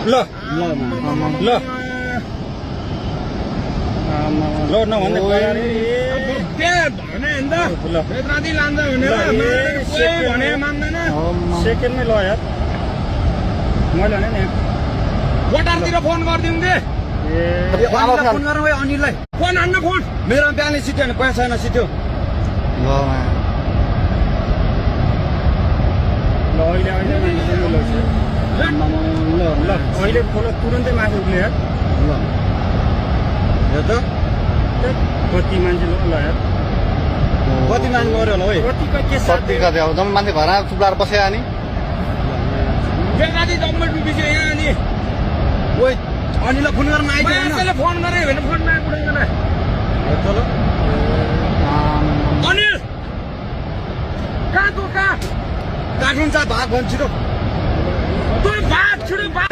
ल ल ल नभन्दै सेकेन्डमै ल यार मैले भने नि कोटारतिर फोन गरिदिउँ दे फोन गर्नु भयो अनिललाई फोन हान्न फोन मेरो बिहानै सिट्यो भने पैसा छैन सिट्यो ल अहिले ल अहिले खोला तुरन्तै माथि उठ्ने यार त कति मान्छे ल यार कति मान्छे गऱ्यो होला है कतिको के कति कति अब जम्मै मान्छे घर चुप्लाएर बस्यो अनि बेलादी जम्मै डुबिसक्यो यहाँ अनि ओइ अनिललाई फोन गर्न आइदियो मान्छेले फोन गरे भने फोन नआइपुग्दैन चलो अनिल कहाँ तँ कहाँ काठिन्छ भाग भन्छ छिटो तँ भाग छिटो भाग